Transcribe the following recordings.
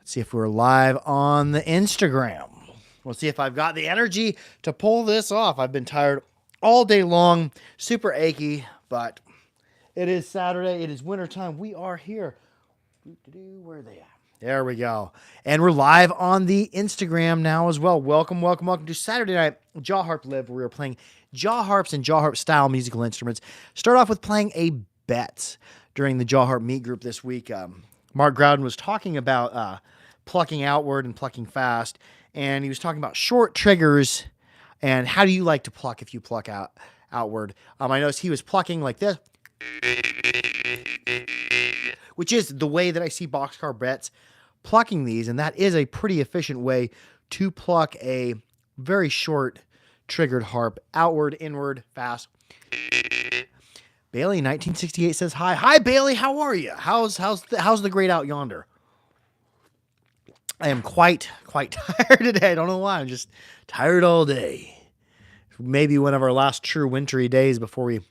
Let's see if we're live on the Instagram. We'll see if I've got the energy to pull this off. I've been tired all day long, super achy, but it is Saturday. It is wintertime. We are here. Where are they at? There we go. And we're live on the Instagram now as well. Welcome to Saturday Night Jaw Harp Live, where we're playing jaw harps and jaw harp style musical instruments. Start off with playing a bet during the jaw harp meet group this week. Mark Groudon was talking about plucking outward and plucking fast, and he was talking about short triggers and how do you like to pluck if you pluck outward. I noticed he was plucking like this, which is the way that I see boxcar Brett's plucking these, and that is a pretty efficient way to pluck a very short triggered harp outward, inward, fast. Bailey 1968 says hi. Hi Bailey, how are you? How's the great out yonder? I am quite tired today. I don't know why. I'm just tired all day. Maybe one of our last true wintry days before we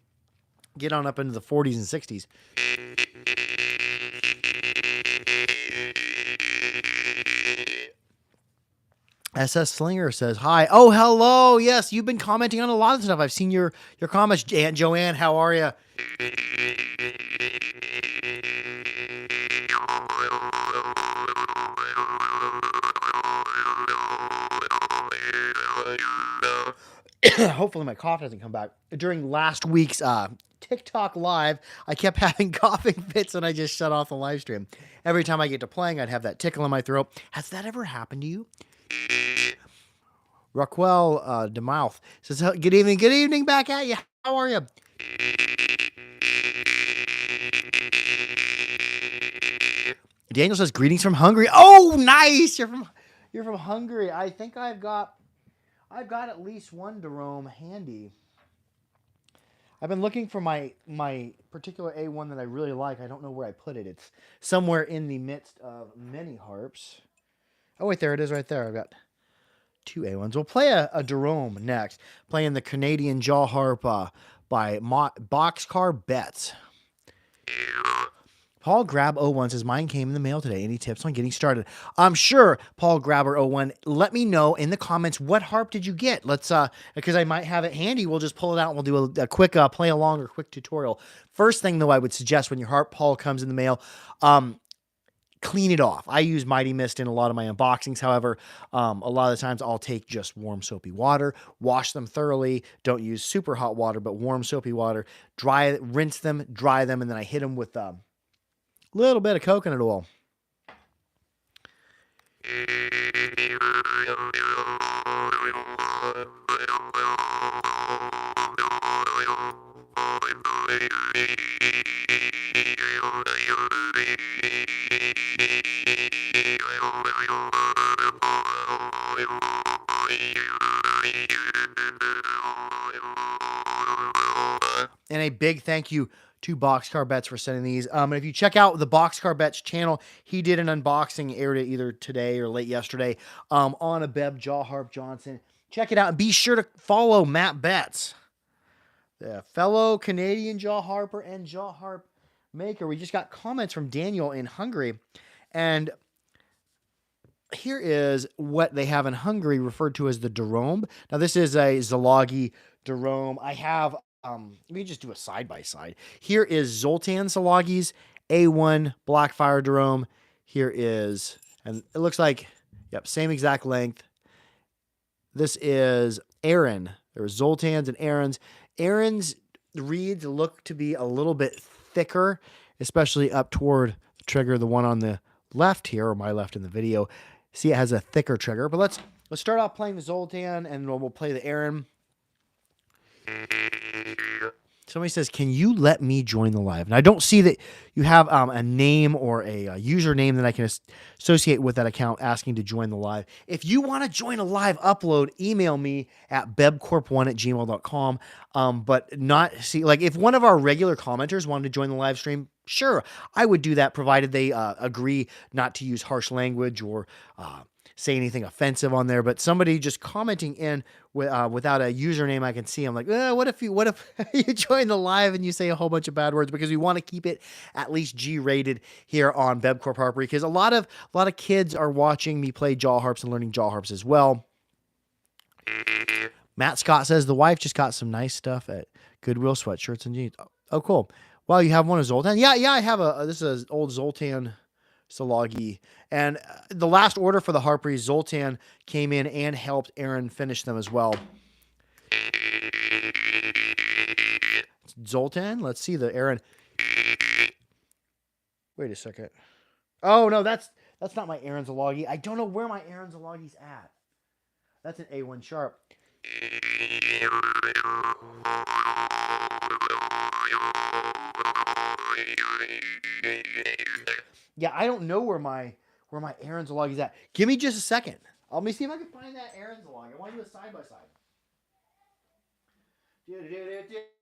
get on up into the 40s and 60s. SS Slinger says hi. Oh, hello. Yes, you've been commenting on a lot of stuff. I've seen your comments. Aunt Joanne, how are you? Hopefully my cough doesn't come back. During last week's TikTok live, I kept having coughing fits and I just shut off the live stream. Every time I get to playing, I'd have that tickle in my throat. Has that ever happened to you? Rockwell DeMouth says, good evening back at you. How are you? Daniel says, greetings from Hungary. Oh, nice. You're from Hungary. I think I've got at least one Jerome handy. I've been looking for my particular A1 that I really like. I don't know where I put it. It's somewhere in the midst of many harps. Oh, wait, there it is right there. I've got two A1s. We'll play a Jerome next. Playing the Canadian jaw harp by Boxcar Betts. Paul Grab 01 says, mine came in the mail today. Any tips on getting started? I'm sure, Paul Grabber 01, let me know in the comments, what harp did you get? Let's, because I might have it handy. We'll just pull it out and we'll do a quick play along or quick tutorial. First thing, though, I would suggest when your harp, Paul, comes in the mail, clean it off. I use Mighty Mist in a lot of my unboxings. However, a lot of the times I'll take just warm soapy water, wash them thoroughly. Don't use super hot water, but warm soapy water. Rinse them, dry them, and then I hit them with a little bit of coconut oil. And a big thank you to Boxcar Betts for sending these. And if you check out the Boxcar Betts channel, he did an unboxing, aired it either today or late yesterday, on a Beb Jaw Harp Johnson. Check it out and be sure to follow Matt Betts, the fellow Canadian jaw harper and jaw harp maker. We just got comments from Daniel in Hungary, and here is what they have in Hungary referred to as the Jerome. Now this is a Zalogi Jerome. I have let me just do a side-by-side. Here is Zoltan Zalogi's A1 Blackfire Jerome. Here is, and it looks like, yep, same exact length. This is Aaron. There's Zoltan's and Aaron's. Aaron's reeds look to be a little bit thicker, especially up toward the trigger, the one on the left here, or my left in the video. See, it has a thicker trigger. But let's start off playing the Zoltan, and we'll play the Aaron. Somebody says, can you let me join the live? And I don't see that you have a name or a username that I can associate with that account asking to join the live. If you want to join a live upload, email me at bebcorp1@gmail.com. But not see, like, if one of our regular commenters wanted to join the live stream, sure, I would do that, provided they agree not to use harsh language or say anything offensive on there. But somebody just commenting in without a username I can see. I'm like, what if you join the live and you say a whole bunch of bad words, because we want to keep it at least G rated here on BebCorp Harper, because a lot of kids are watching me play jaw harps and learning jaw harps as well. Matt Scott says the wife just got some nice stuff at Goodwill, sweatshirts and jeans. Oh, cool. Wow, you have one of Zoltan? Yeah, I have this is an old Zoltan Salagi. And the last order for the Harpreys, Zoltan came in and helped Aaron finish them as well. Zoltan, let's see the Aaron. Wait a second. Oh, no, that's not my Aaron Zalagi. I don't know where my Aaron Zalagi's at. That's an A1 sharp. Yeah, I don't know where my Aaron Zalagi's at. Give me just a second. Let me see if I can find that Aaron Zalagi. I want to do a side by side.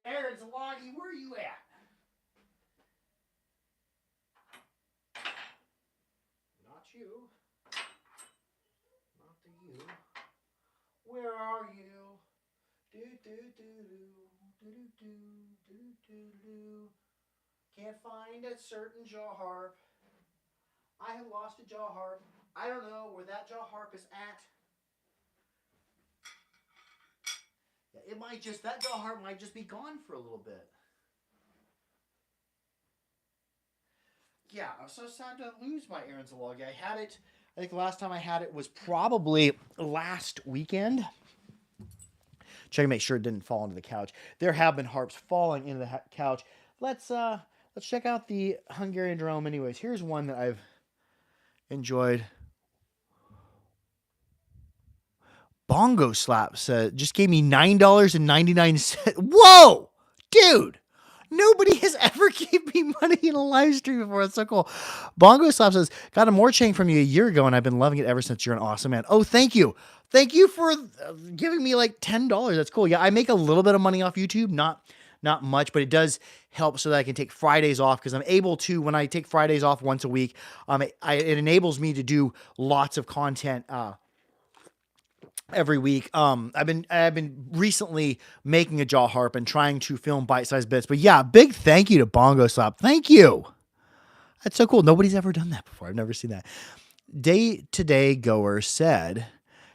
Aaron Zalagi, where are you at? Not you. Not the you. Where are you? Can't find a certain jaw harp. I have lost a jaw harp. I don't know where that jaw harp is at. Yeah, that jaw harp might just be gone for a little bit. Yeah, I was so sad to lose my Aaron Zalagi. I think the last time I had it was probably last weekend. Check to make sure it didn't fall into the couch. There have been harps falling into the couch. Let's check out the Hungarian drum anyways. Here's one that I've enjoyed. Bongo Slap said just gave me $9.99. Whoa, dude! Nobody has ever gave me money in a live stream before. That's so cool. Bongo Slap says, got a more chain from you a year ago, and I've been loving it ever since. You're an awesome man. Oh, thank you. Thank you for giving me like $10. That's cool. Yeah, I make a little bit of money off YouTube. Not much, but it does help so that I can take Fridays off, because I'm able to, when I take Fridays off once a week, it enables me to do lots of content every week. I've been recently making a jaw harp and trying to film bite-sized bits. But yeah, big thank you to Bongo Slap. Thank you. That's so cool. Nobody's ever done that before. I've never seen that. Day-to-day goer said,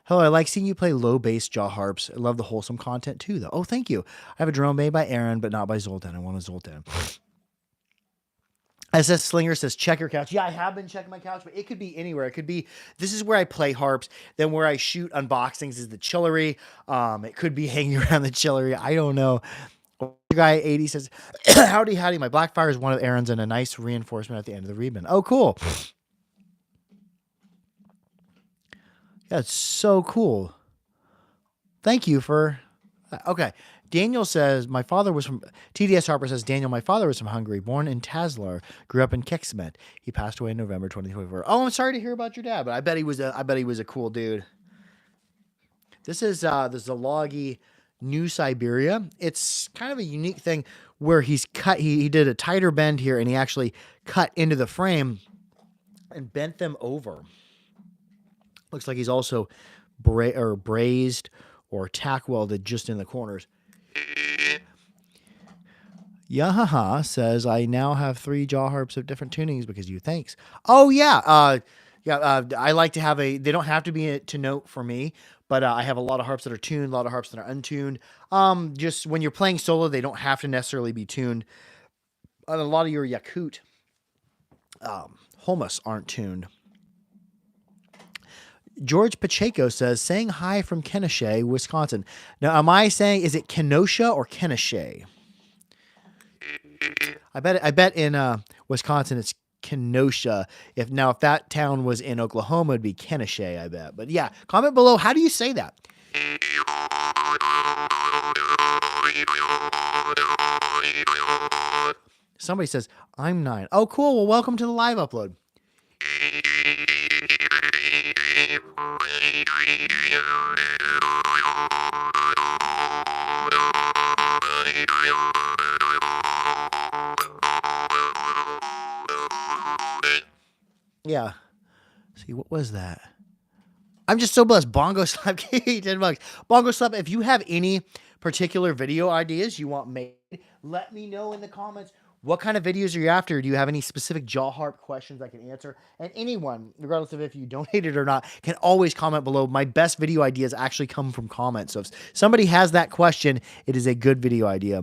hello, I like seeing you play low bass jaw harps. I love the wholesome content too, though. Oh, thank you. I have a drone made by Aaron, but not by Zoltan. I want a Zoltan. SS Slinger says, check your couch. Yeah, I have been checking my couch, but it could be anywhere. It could be, this is where I play harps. Then where I shoot unboxings is the chillery. It could be hanging around the chillery. I don't know. Guy 80 says, howdy. My Blackfire is one of Aaron's and a nice reinforcement at the end of the ribbon. Oh, cool. That's so cool. Thank you for, okay. Daniel says, my father was from, TDS Harper says, Daniel, my father was from Hungary, born in Tazlar, grew up in Keksmet. He passed away in November 2024. Oh, I'm sorry to hear about your dad, but I bet he was a cool dude. This is the Zalagi New Siberia. It's kind of a unique thing where he did a tighter bend here, and he actually cut into the frame and bent them over. Looks like he's also brazed or tack welded just in the corners. Yahaha says, I now have 3 jaw harps of different tunings because of you. Thanks. Oh, yeah. I like to have they don't have to be to note for me, but I have a lot of harps that are tuned, a lot of harps that are untuned. Just when you're playing solo, they don't have to necessarily be tuned. A lot of your Yakut Holmes aren't tuned. George Pacheco says, saying hi from Kenosha, Wisconsin. Now, am I saying, is it Kenosha or Kenosha? I bet in Wisconsin it's Kenosha. If that town was in Oklahoma, it'd be Kenosha, I bet. But yeah, comment below, how do you say that? Somebody says, I'm 9. Oh, cool. Well, welcome to the live upload. Yeah. See, what was that? I'm just so blessed. Bongo Slap gave me 10 bucks. Bongo Slap, if you have any particular video ideas you want made, let me know in the comments. What kind of videos are you after? Do you have any specific jaw harp questions I can answer? And anyone, regardless of if you donated or not, can always comment below. My best video ideas actually come from comments. So if somebody has that question, it is a good video idea.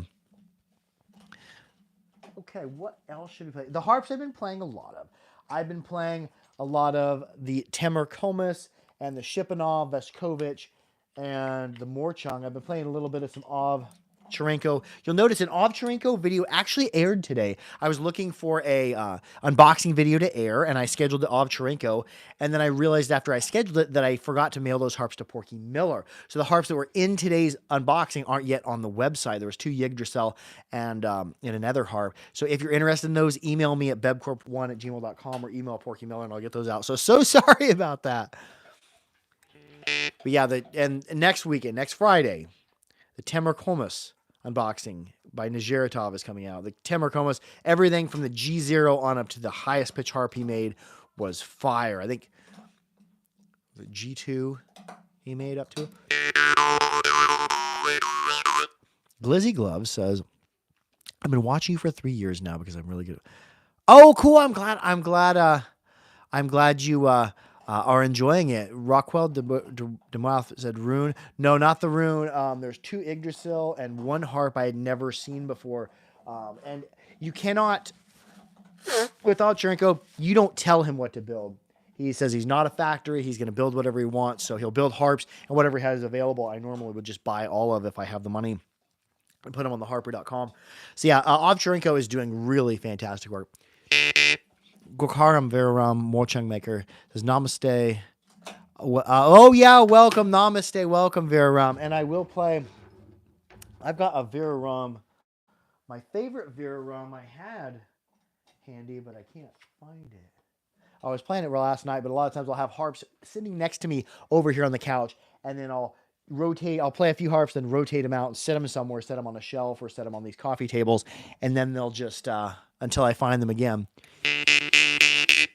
Okay, what else should we play? The harps I've been playing a lot of. I've been playing a lot of the Temur Komis and the Shipanov, Veskovich, and the Morchung. I've been playing a little bit of some Ov Cherenko. You'll notice an Ov Cherenko video actually aired today. I was looking for a unboxing video to air, and I scheduled the Ov Cherenko, and then I realized after I scheduled it that I forgot to mail those harps to Porky Miller. So the harps that were in today's unboxing aren't yet on the website. There was 2 Yggdrasil and another harp. So if you're interested in those, email me at bebcorp1@gmail.com or email Porky Miller, and I'll get those out. So sorry about that. But yeah, and next weekend, next Friday, the Temur Komis unboxing by Najeritov is coming out. The Temur Komis, everything from the G0 on up to the highest pitch harp he made was fire. I think the G2 he made up to. Glizzy Gloves says, I've been watching you for 3 years now because I'm really good. Oh, cool. I'm glad you are enjoying it. Rockwell DeMouth said rune. No, not the rune. There's 2 Yggdrasil and 1 harp I had never seen before. And you cannot, with Cherenko, you don't tell him what to build. He says he's not a factory. He's going to build whatever he wants. So he'll build harps, and whatever he has available, I normally would just buy all of if I have the money and put them on the harper.com. So yeah, Cherenko is doing really fantastic work. Gokharam Viraram Morchung Maker says namaste. Oh yeah, welcome, namaste, welcome Viraram. And I will play. I've got a Viraram, my favorite Viraram I had handy, but I can't find it. I was playing it last night, but a lot of times I'll have harps sitting next to me over here on the couch, and then I'll rotate. I'll play a few harps, then rotate them out and set them somewhere, set them on a shelf or set them on these coffee tables, and then they'll just until I find them again.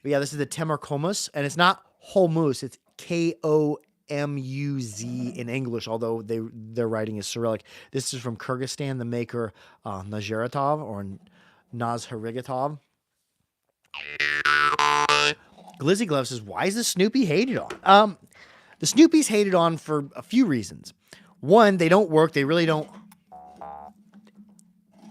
But yeah, this is the Temur Komis, and it's not Holmus, it's Komuz in English, although their writing is Cyrillic. This is from Kyrgyzstan, the maker Najeritov or Nazharigatov. Glizzy Glove says, why is the Snoopy hated on? The Snoopy's hated on for a few reasons. One, they don't work. They really don't.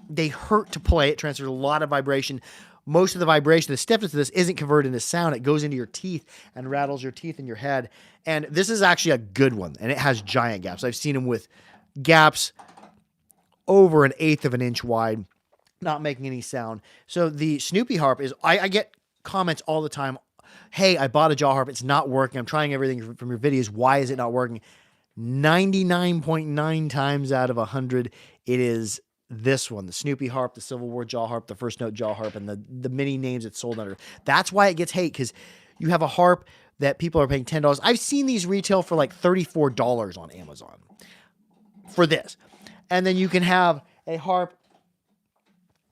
They hurt to play. It transfers a lot of vibration. Most of the vibration, the stiffness of this isn't converted into sound. It goes into your teeth and rattles your teeth in your head. And this is actually a good one, and it has giant gaps. I've seen them with gaps over 1/8 of an inch wide, not making any sound. So the Snoopy harp is, I get comments all the time. Hey, I bought a jaw harp. It's not working. I'm trying everything from your videos. Why is it not working? 99.9 times out of 100, it is this one, the Snoopy harp, the Civil War jaw harp, the First Note jaw harp, and the many names it's sold under. That's why it gets hate, because you have a harp that people are paying $10. I've seen these retail for like $34 on Amazon for this. And then you can have a harp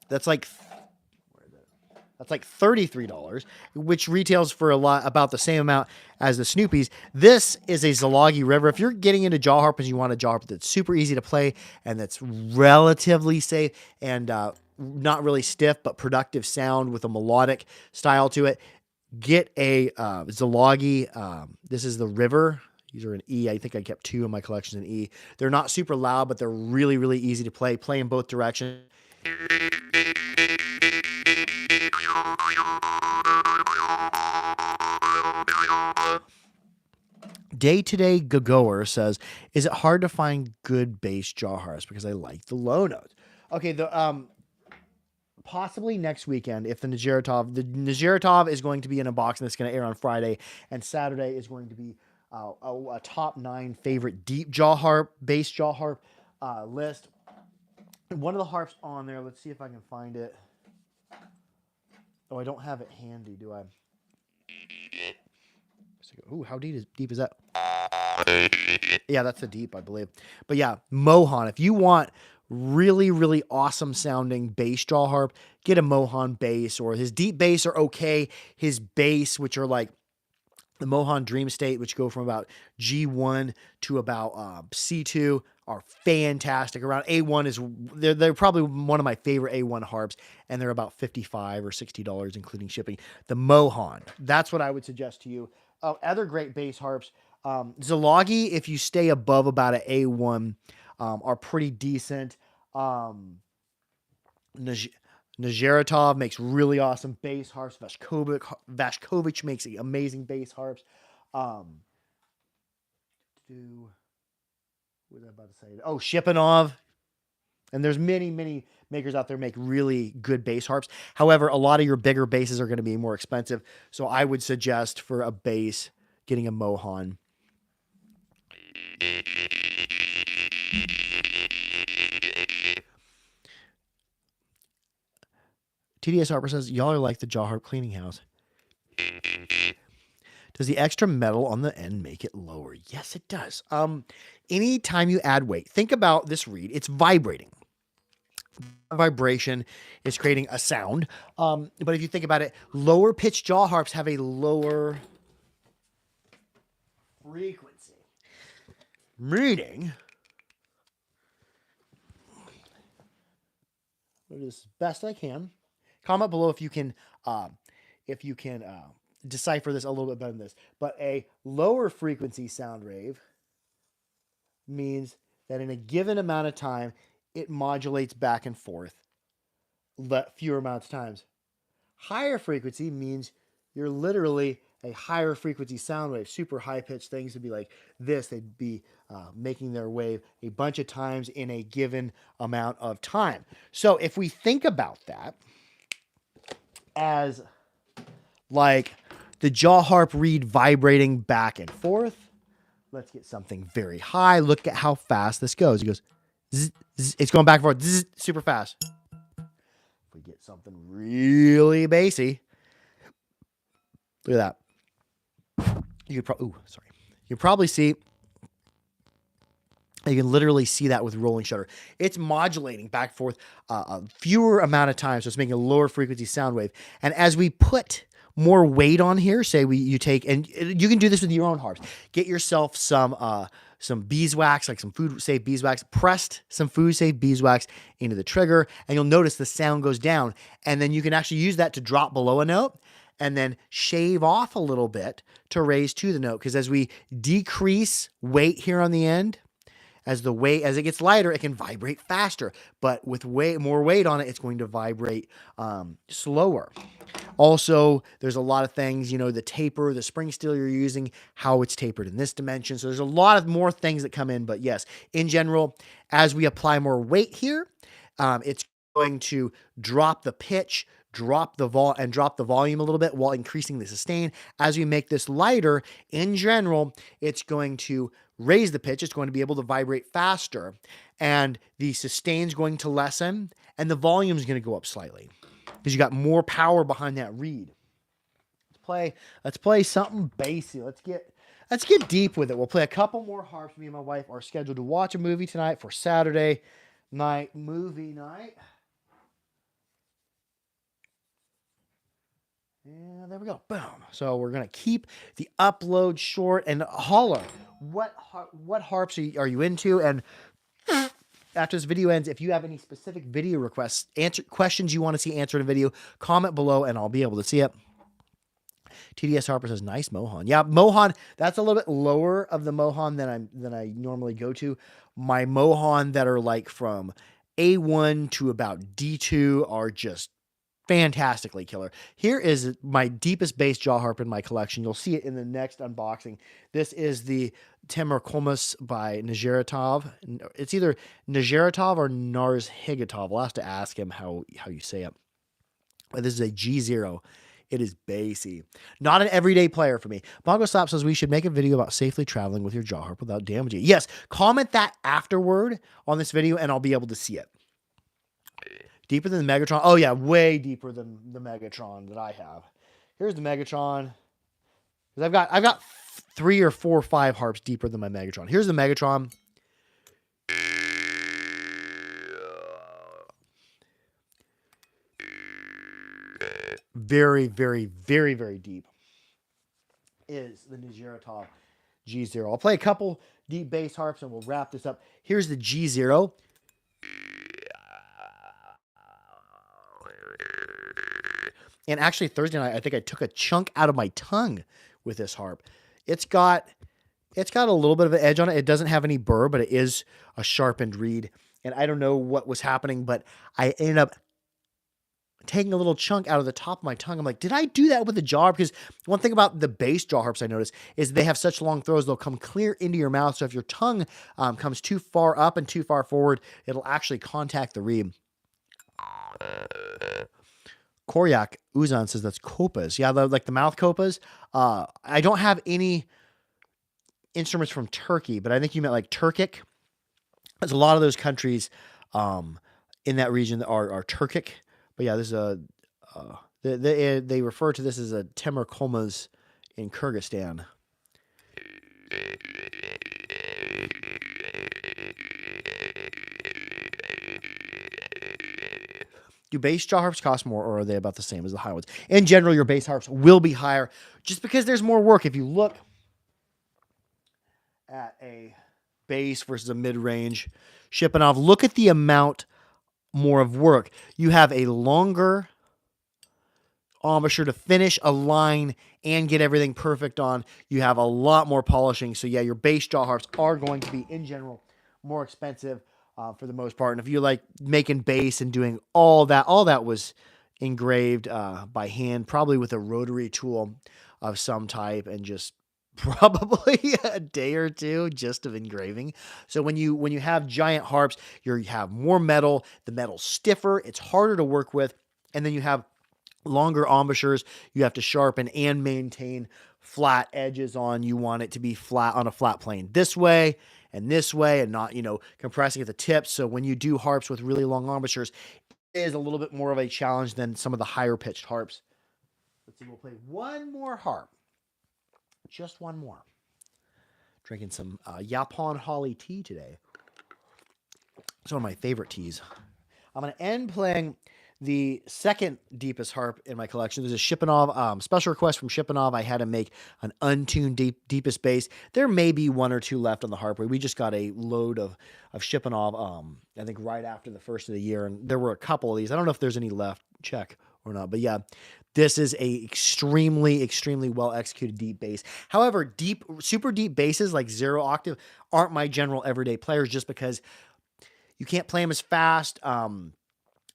that's like $33, which retails for about the same amount as the Snoopy's. This is a Zalagi River. If you're getting into jaw harp and you want a jaw harp that's super easy to play and that's relatively safe and not really stiff but productive sound with a melodic style to it, get a Zalagi. This is the River. These are an E. I think I kept 2 in my collection in E. They're not super loud, but they're really, really easy to play. Play in both directions. Day-to-day Gogoer says, is it hard to find good bass jaw harps because I like the low notes? Okay, possibly next weekend if the Najeritov is going to be in a box and it's going to air on Friday, and Saturday is going to be a top 9 favorite deep jaw harp, bass jaw harp list. One of the harps on there, let's see if I can find it. Oh, I don't have it handy, do I? Ooh, how deep is that? Yeah, that's a deep, I believe. But yeah, Mohan. If you want really, really awesome sounding bass jaw harp, get a Mohan bass, or his deep bass are okay. His bass, which are like The Mohan Dream State, which go from about G1 to about C2, are fantastic. Around A1 is they're probably one of my favorite A1 harps, and they're about $55 or $60 including shipping. The Mohan, that's what I would suggest to you. Other great bass harps, Zilagi, if you stay above about an A1, are pretty decent. Um, Najeratov makes really awesome bass harps. Vashkovich makes amazing bass harps. Um, what was I about to say? Oh, Shipanov. And there's many, many makers out there make really good bass harps. However, a lot of your bigger basses are going to be more expensive. So I would suggest for a bass getting a Mohan. TDS Harper says, y'all are like the Jaw Harp cleaning house. Does the extra metal on the end make it lower? Yes, it does. Anytime you add weight, think about this reed. It's vibrating. Vibration is creating a sound. But if you think about it, lower pitched jaw harps have a lower frequency. Meaning, I'll do this best I can. Comment below if you can decipher this a little bit better than this. But a lower frequency sound wave means that in a given amount of time, it modulates back and forth fewer amounts of times. Higher frequency means you're literally a higher frequency sound wave. Super high pitched things would be like this. They'd be making their wave a bunch of times in a given amount of time. So if we think about that as like the jaw harp reed vibrating back and forth, let's get something very high. Look at how fast this goes. It goes, zzz, zzz. It's going back and forth, zzz, super fast. If we get something really bassy, look at that. You could probably, you probably see. You can literally see that with rolling shutter. It's modulating back and forth a fewer amount of times, so it's making a lower frequency sound wave. And as we put more weight on here, say you take, and you can do this with your own harps. Get yourself some beeswax, like some food safe beeswax, pressed some food safe beeswax into the trigger, and you'll notice the sound goes down. And then you can actually use that to drop below a note and then shave off a little bit to raise to the note. Because as we decrease weight here on the end, as it gets lighter, it can vibrate faster. But with more weight on it, it's going to vibrate slower. Also, there's a lot of things, the taper, the spring steel you're using, how it's tapered in this dimension. So there's a lot of more things that come in. But yes, in general, as we apply more weight here, it's going to drop the pitch, drop the volume a little bit while increasing the sustain. As we make this lighter, in general, it's going to raise the pitch. It's going to be able to vibrate faster, and the sustain is going to lessen, and the volume is going to go up slightly because you got more power behind that reed. Let's play something bassy. Let's get deep with it. We'll play a couple more harps. Me and my wife are scheduled to watch a movie tonight for Saturday night movie night. Yeah, there we go. Boom. So we're going to keep the upload short and holler. What harps are you into? And after this video ends, if you have any specific video requests, questions you want to see answered in a video, comment below and I'll be able to see it. TDS Harper says, nice Mohan. Yeah, Mohan, that's a little bit lower of the Mohan than I normally go to. My Mohan that are like from A1 to about D2 are just fantastically killer. Here is my deepest bass jaw harp in my collection. You'll see it in the next unboxing. This is the Temerkomus by Najeratov. It's either Najeratov or Narzhigatov. I'll have to ask him how you say it. But this is a G0. It is bassy. Not an everyday player for me. Bongo Slap says we should make a video about safely traveling with your jaw harp without damaging it. Yes, comment that afterward on this video and I'll be able to see it. Deeper than the Megatron. Oh, yeah, way deeper than the Megatron that I have. Here's the Megatron. I've got 3 or 4 or 5 harps deeper than my Megatron. Here's the Megatron. Very, very, very, very deep. is the new Zerotoff G0. I'll play a couple deep bass harps and we'll wrap this up. Here's the G0. And actually Thursday night, I think I took a chunk out of my tongue with this harp. It's got a little bit of an edge on it. It doesn't have any burr, but it is a sharpened reed. And I don't know what was happening, but I ended up taking a little chunk out of the top of my tongue. I'm like, did I do that with the jaw harp? Because one thing about the bass jaw harps I noticed is they have such long throws, they'll come clear into your mouth. So if your tongue comes too far up and too far forward, it'll actually contact the reed. Koryak Uzan says that's copas. Yeah, like the mouth copas. I don't have any instruments from Turkey, but I think you meant like Turkic. There's a lot of those countries in that region that are Turkic. But yeah, this is they refer to this as a Temur Kolmaz in Kyrgyzstan. Do bass jaw harps cost more, or are they about the same as the high ones? In general, your bass harps will be higher just because there's more work. If you look at a bass versus a mid-range Shipanov, look at the amount more of work. You have a longer embouchure to finish a line and get everything perfect on. You have a lot more polishing. So yeah, your bass jaw harps are going to be, in general, more expensive for the most part. And if you like making bass and doing all that was engraved by hand, probably with a rotary tool of some type, and just probably a day or two just of engraving. So when you have giant harps, you have more metal, the metal's stiffer, it's harder to work with, and then you have longer embouchures you have to sharpen and maintain flat edges on. You want it to be flat on a flat plane this way and not, compressing at the tips. So when you do harps with really long embouchures, it is a little bit more of a challenge than some of the higher pitched harps. Let's see, we'll play one more harp. Just one more. Drinking some Yaupon Holly tea today. It's one of my favorite teas. I'm going to end playing the second deepest harp in my collection. There's a Shipanov special request from Shipanov. I had to make an untuned deepest bass. There may be one or two left on the harp. We just got a load of Shipanov, I think right after the first of the year, and there were a couple of these. I don't know if there's any left. Check or not. But yeah, this is a extremely, extremely well executed deep bass. However, super deep basses like 0 octave aren't my general everyday players, just because you can't play them as fast.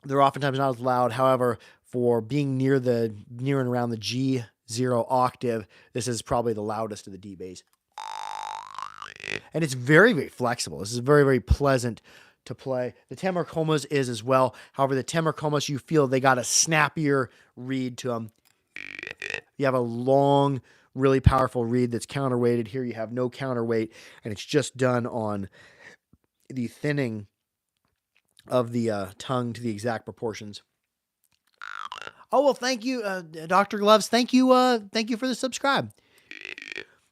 They're oftentimes not as loud. However, for being near and around the G0 octave, this is probably the loudest of the deep bass. And it's very, very flexible. This is very, very pleasant to play. The Temur Kolmaz is as well. However, the Temur Kolmaz, you feel they got a snappier reed to them. You have a long, really powerful reed that's counterweighted. Here you have no counterweight, and it's just done on the thinning of the tongue to the exact proportions. Oh, well, thank you, Dr. Gloves. Thank you for the subscribe.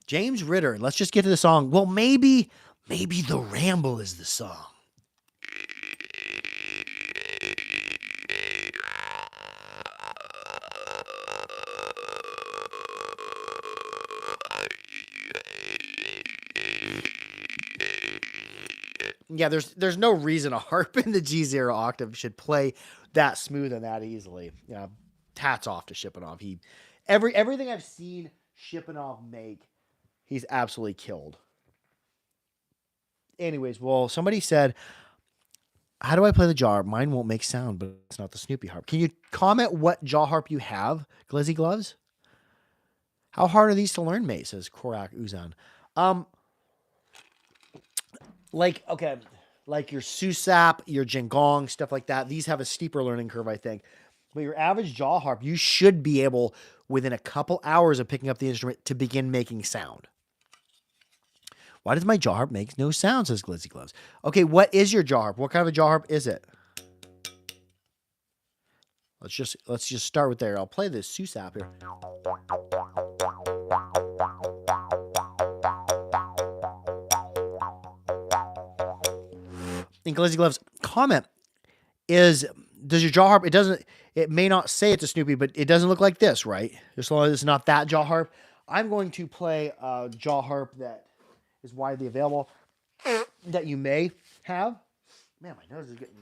James Ritter, let's just get to the song. Well, maybe The Ramble is the song. Yeah, there's no reason a harp in the G0 octave should play that smooth and that easily. Yeah, hats off to Shipanov. Everything I've seen Shipanov make, he's absolutely killed. Anyways, well, somebody said, how do I play the jaw harp? Mine won't make sound, but it's not the Snoopy harp. Can you comment what jaw harp you have, Glizzy Gloves? How hard are these to learn, mate? Says Korak Uzan. Like your Susap, your Jingong, stuff like that. These have a steeper learning curve, I think. But your average jaw harp, you should be able, within a couple hours of picking up the instrument, to begin making sound. Why does my jaw harp make no sound, says Glizzy Gloves? Okay, what is your jaw harp? What kind of a jaw harp is it? Let's just start with there. I'll play this Susap here. And Glizzy Gloves, comment does your jaw harp, it may not say it's a Snoopy, but it doesn't look like this, right? As long as it's not that jaw harp. I'm going to play a jaw harp that is widely available that you may have. Man, my nose is getting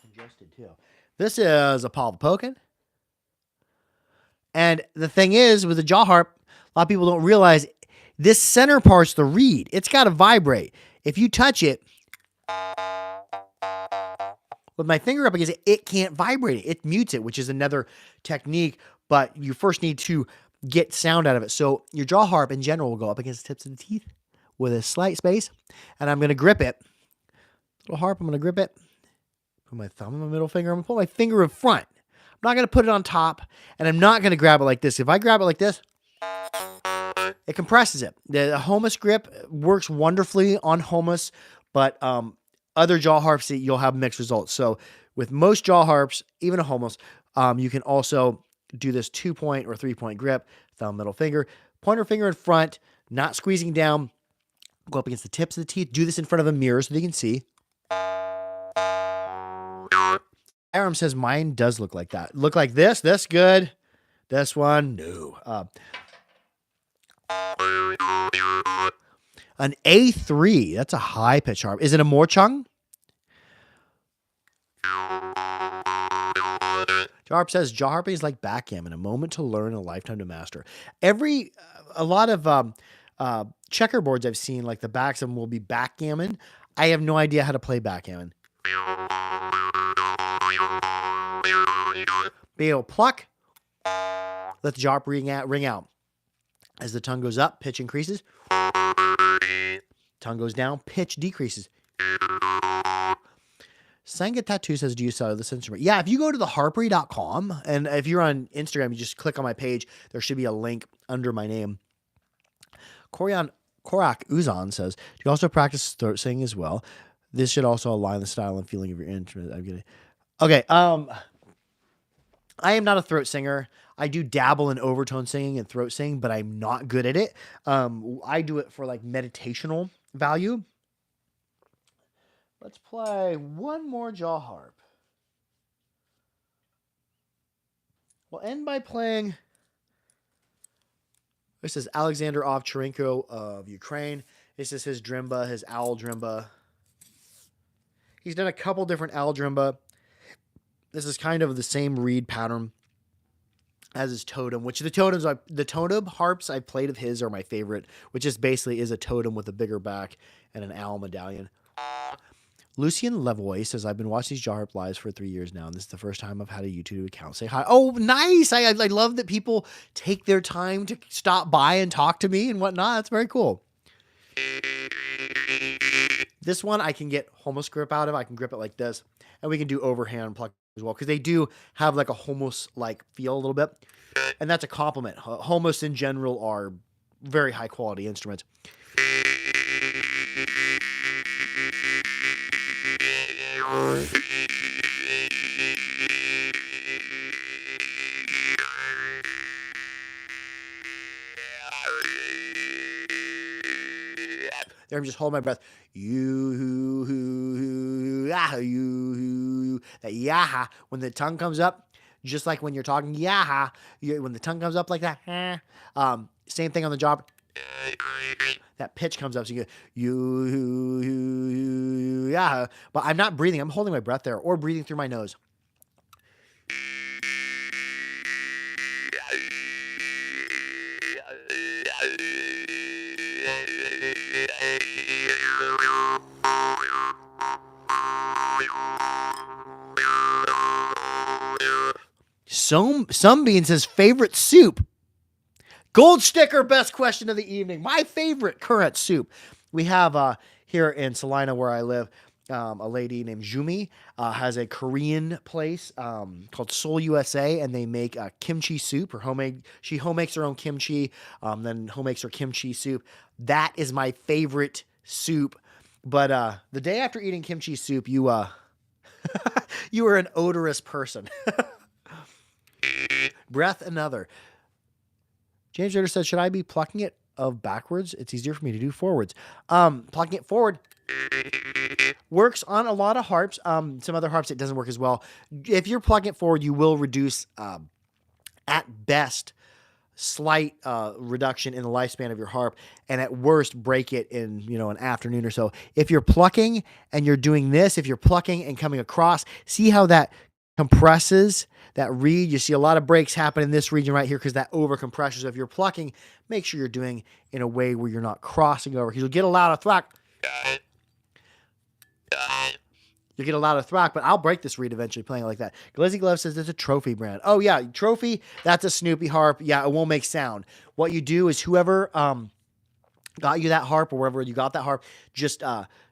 congested too. This is a Paul Pokin. And the thing is, with the jaw harp, a lot of people don't realize this center part's the reed. It's got to vibrate. If you touch it with my finger up against it, it can't vibrate it. It mutes it, which is another technique, but you first need to get sound out of it. So your jaw harp in general will go up against the tips of the teeth with a slight space, and I'm going to grip it. Little harp, I'm going to grip it. Put my thumb on my middle finger. I'm going to put my finger in front. I'm not going to put it on top, and I'm not going to grab it like this. If I grab it like this, it compresses it. The Homus grip works wonderfully on Homus, but other jaw harps, you'll have mixed results. So with most jaw harps, even a Homus, you can also do this 2-point or 3-point grip, thumb, middle finger, pointer finger in front, not squeezing down, go up against the tips of the teeth. Do this in front of a mirror so they can see. Aram says mine does look like that. Look like this. This good. This one, no. An A3. That's a high pitch harp. Is it a Morchung? Harp says jaw harping is like backgammon, a moment to learn, a lifetime to master. A lot of checkerboards I've seen, like the backs of them will be backgammon. I have no idea how to play backgammon. Bail pluck. Let the jaw harp ring out. As the tongue goes up, pitch increases. Tongue goes down, pitch decreases. Sanga Tattoo says, do you sell this instrument? Yeah, if you go to theharpery.com, and if you're on Instagram, you just click on my page. There should be a link under my name. Korak Uzan says, do you also practice throat singing as well? This should also align the style and feeling of your instrument. I'm getting. Okay, I am not a throat singer. I do dabble in overtone singing and throat singing, but I'm not good at it. I do it for like meditational value. Let's play one more jaw harp. We'll end by playing. This is Alexander Ovcharenko of Ukraine. This is his drimba, his owl drimba. He's done a couple different owl drimba. This is kind of the same reed pattern as his totem, which the totem harps I played of his are my favorite, which is basically is a totem with a bigger back and an owl medallion. Lucien Levoy says, I've been watching these jaw harp lives for 3 years now, and this is the first time I've had a YouTube account. Say hi. Oh, nice. I love that people take their time to stop by and talk to me and whatnot. That's very cool. This one I can get Homus grip out of. I can grip it like this, and we can do overhand pluck as well, because they do have like a Homus-like feel a little bit, and that's a compliment. Homus in general are very high-quality instruments. There, I'm just holding my breath. That yaha. When the tongue comes up, just like when you're talking yaha, when the tongue comes up like that, same thing on the jaw. That pitch comes up, so you go yeah. But I'm not breathing. I'm holding my breath there, or breathing through my nose. Sunbeam says favorite soup. Gold sticker, best question of the evening. My favorite current soup. We have here in Salina, where I live, a lady named Jumi has a Korean place called Seoul USA, and they make kimchi soup, or homemade. She home makes her own kimchi, then home makes her kimchi soup. That is my favorite soup. But the day after eating kimchi soup, you you are an odorous person. Breath another. James Ritter says, should I be plucking it backwards? It's easier for me to do forwards. Plucking it forward works on a lot of harps. Some other harps, it doesn't work as well. If you're plucking it forward, you will reduce, at best, slight reduction in the lifespan of your harp, and at worst break it in an afternoon or so. If you're plucking and you're doing this, if you're plucking and coming across, see how that compresses that reed. You see a lot of breaks happen in this region right here because that over compresses. So if you're plucking, make sure you're doing in a way where you're not crossing over, because you'll get a lot of thwack. You'll get a lot of thwack, but I'll break this reed eventually playing it like that. Glizzy Glove says it's a Trophy brand. Oh, yeah, Trophy, that's a Snoopy harp. Yeah, it won't make sound. What you do is whoever got you that harp, or wherever you got that harp, just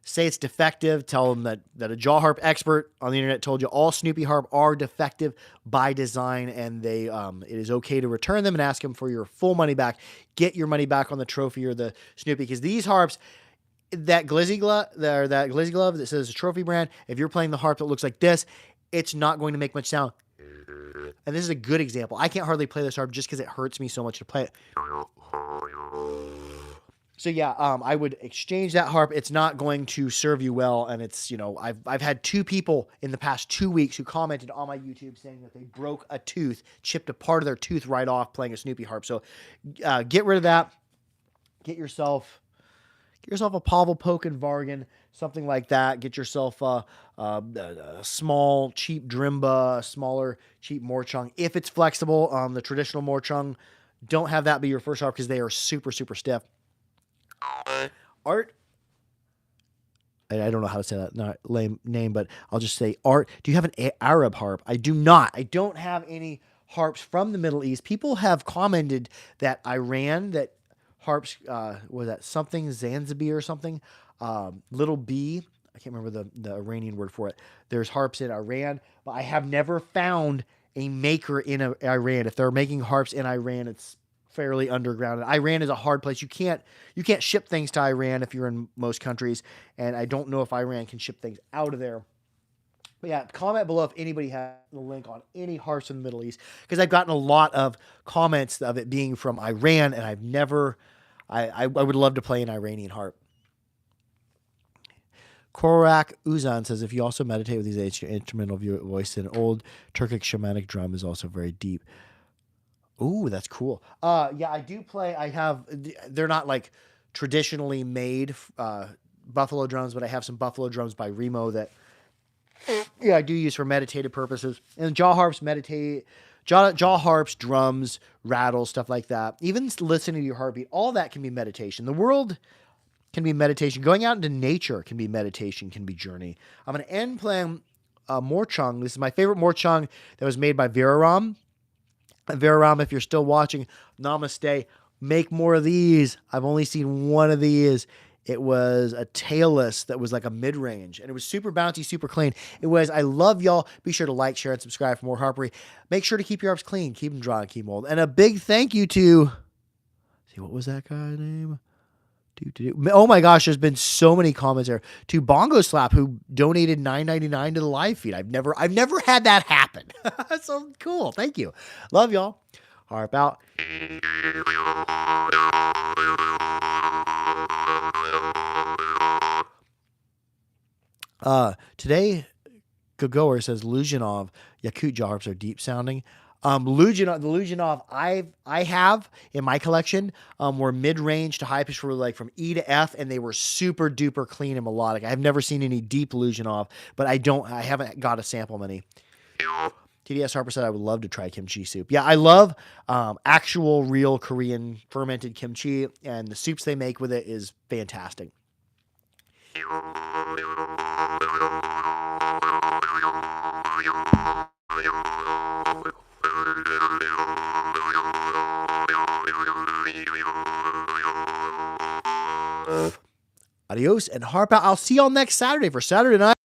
say it's defective. Tell them that a jaw harp expert on the internet told you all Snoopy harp are defective by design, and they it is okay to return them and ask them for your full money back. Get your money back on the Trophy or the Snoopy, because these harps, that Glizzy Glove that says a Trophy brand, if you're playing the harp that looks like this, it's not going to make much sound. And this is a good example. I can't hardly play this harp just because it hurts me so much to play it. So yeah, I would exchange that harp. It's not going to serve you well, and it's I've had 2 people in the past 2 weeks who commented on my YouTube saying that they broke a tooth, chipped a part of their tooth right off playing a Snoopy harp. So get rid of that. Get yourself a Pavel Pokin Vargan, something like that. Get yourself a small, cheap Drimba, smaller, cheap Morchung. If it's flexible, the traditional Morchung, don't have that be your first harp because they are super, super stiff. Art, I don't know how to say that, not lame name, but I'll just say Art. Do you have an Arab harp? I do not. I don't have any harps from the Middle East. People have commented that Iran, that harps, was that something Zanzibar or something? Little B, I can't remember the Iranian word for it. There's harps in Iran, but I have never found a maker in Iran. If they're making harps in Iran, it's fairly underground. And Iran is a hard place. You can't ship things to Iran if you're in most countries, and I don't know if Iran can ship things out of there. But yeah, comment below if anybody has the link on any harps in the Middle East, because I've gotten a lot of comments of it being from Iran, and I've never. I would love to play an Iranian harp. Korak Uzan says, if you also meditate with these instrumental voice, an old Turkic shamanic drum is also very deep. Ooh, that's cool. Yeah, I do play. They're not like traditionally made buffalo drums, but I have some buffalo drums by Remo that, yeah, I do use for meditative purposes. And jaw harps, jaw harps, drums, rattles, stuff like that. Even listening to your heartbeat, all that can be meditation. The world can be meditation. Going out into nature can be meditation, can be journey. I'm going to end playing Morchung. This is my favorite Morchung that was made by Viraram. Viraram, if you're still watching, namaste. Make more of these. I've only seen one of these. It was a tailless that was like a mid-range, and it was super bouncy, super clean. I love y'all. Be sure to like, share, and subscribe for more harpery. Make sure to keep your harps clean, keep them dry, and keep them old. And a big thank you to, what was that guy's name? Oh my gosh, there's been so many comments there. To Bongo Slap, who donated $9.99 to the live feed. I've never had that happen. That's so cool. Thank you. Love y'all. Harp out. Today, Gogoer says Luzhinov Yakut jaw harps are deep sounding. The Luzhinov I have in my collection were mid-range to high pitch, for like from E to F, and they were super duper clean and melodic. I've never seen any deep Luzhinov, but I haven't got a sample many. TDS Harper said I would love to try kimchi soup. Yeah, I love actual real Korean fermented kimchi, and the soups they make with it is fantastic. Adios and harp out. I'll see y'all next Saturday for Saturday night.